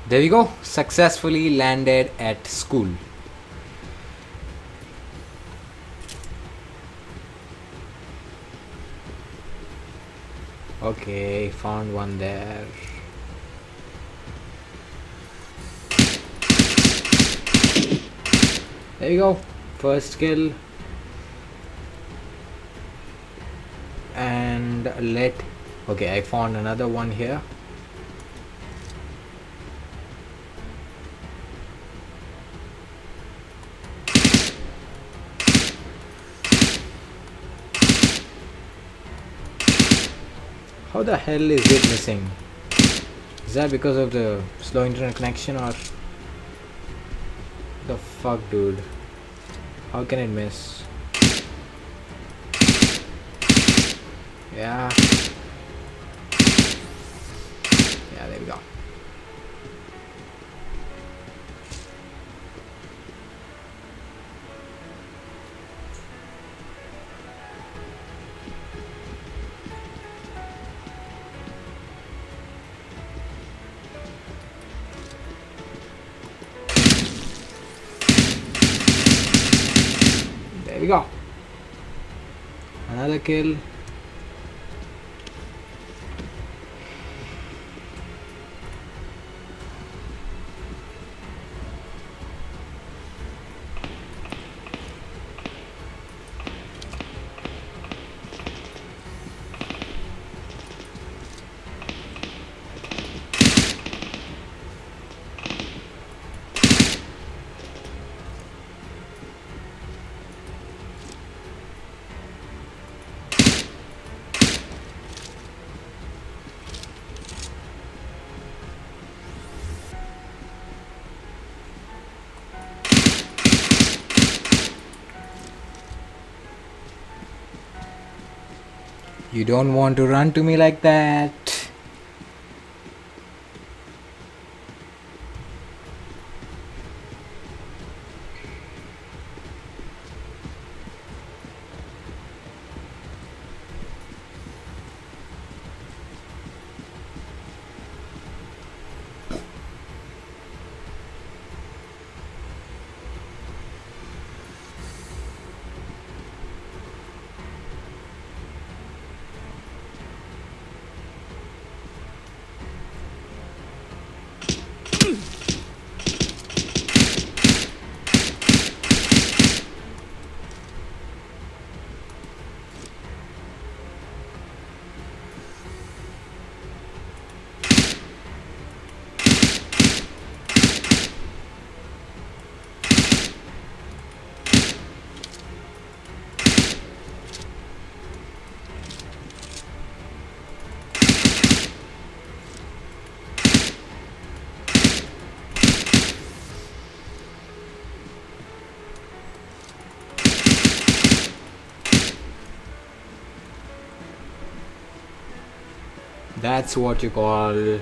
There we go. Successfully landed at school. Okay, found one there. There you go. First kill. And okay, I found another one here. How the hell is it missing? Is that because of the slow internet connection or the fuck, dude? How can it miss? Yeah. Yeah, there we go. There we go. Another kill. You don't want to run to me like that. That's what you call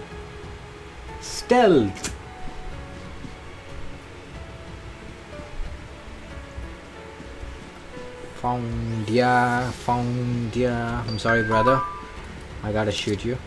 stealth. Found ya. I'm sorry, brother. I gotta shoot you.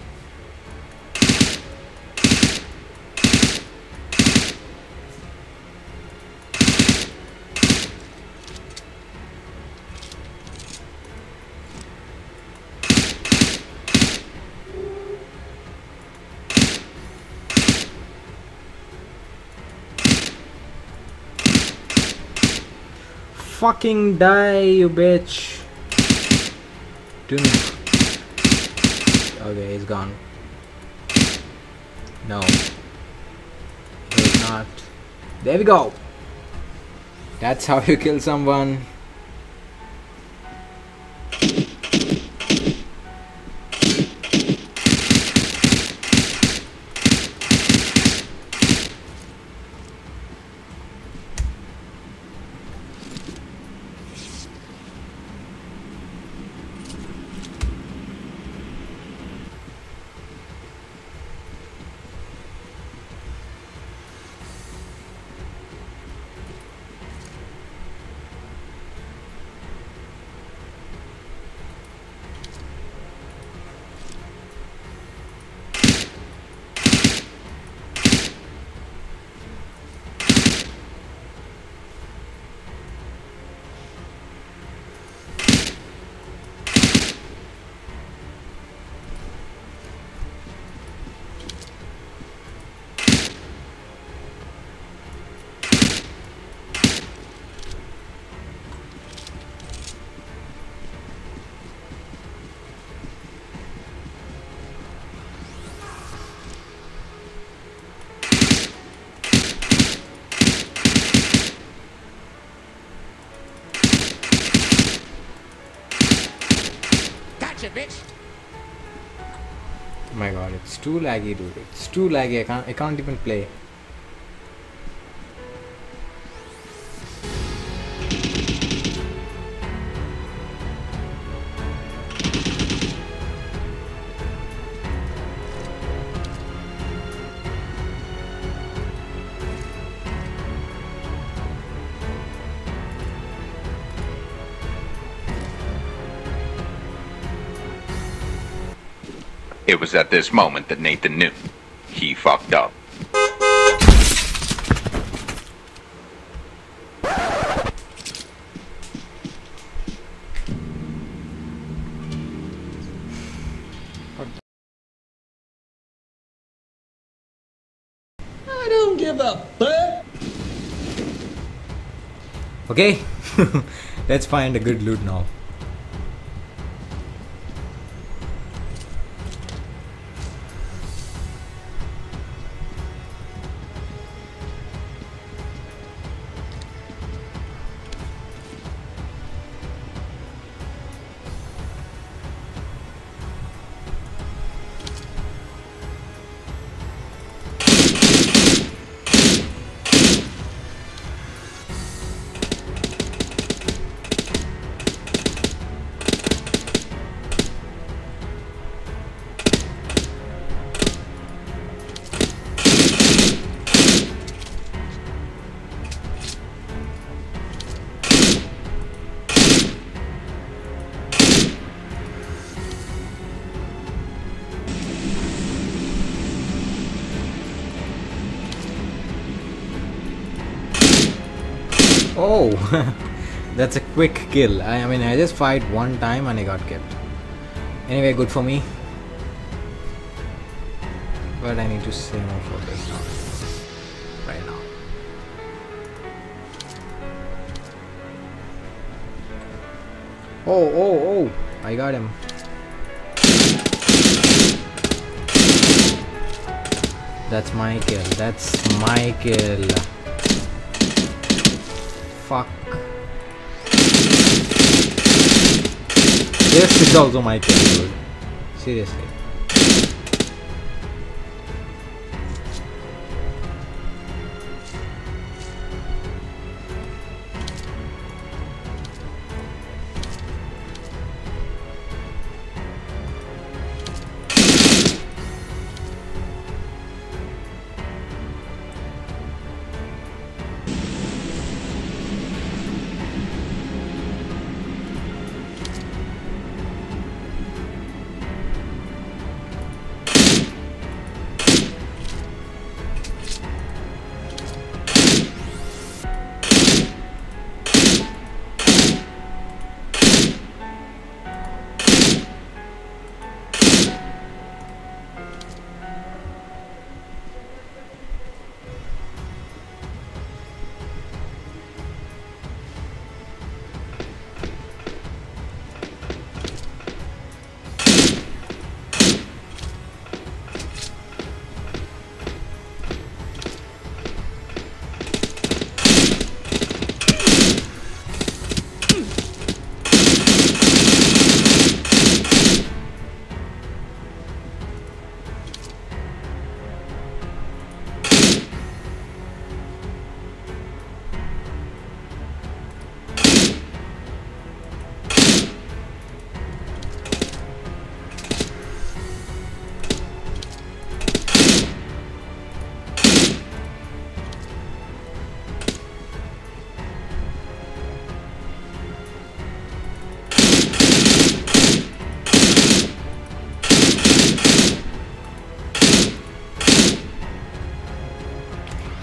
Fucking die, you bitch. Okay, he's gone. No, he's not. There we go. That's how you kill someone. bitch. Oh my god, it's too laggy, dude. It's too laggy. I can't even play. It was at this moment that Nathan knew he fucked up. I don't give a fuck. Okay, let's find a good loot now. Oh, that's a quick kill. I mean, I just fired one time and I got killed. Anyway, good for me. But I need to save more for this now. Right now. Oh, I got him. That's my kill. That's my kill. Fuck. This is also my kill, dude. Seriously.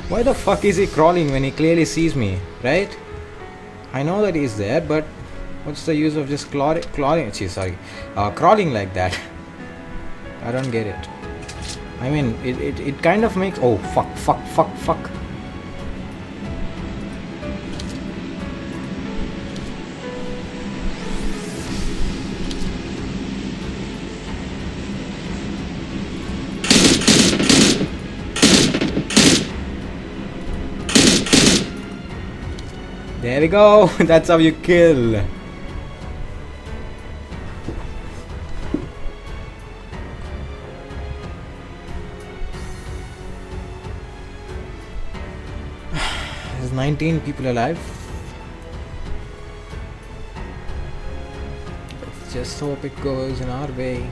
Why the fuck is he crawling when he clearly sees me, right? I know that he's there, but what's the use of just crawling like that? I don't get it. I mean, it kind of makes... Oh, fuck. There we go. That's how you kill. 19 people alive. Let's just hope it goes in our way.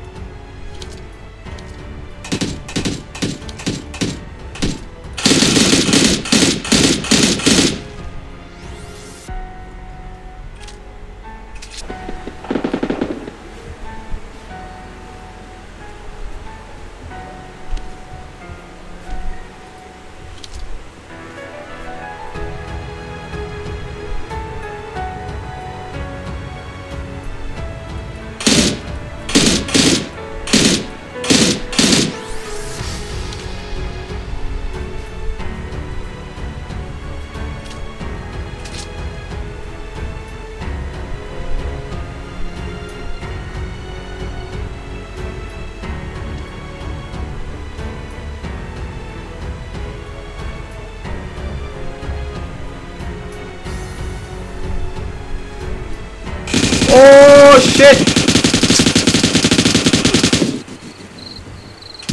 Oh shit!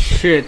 Shit.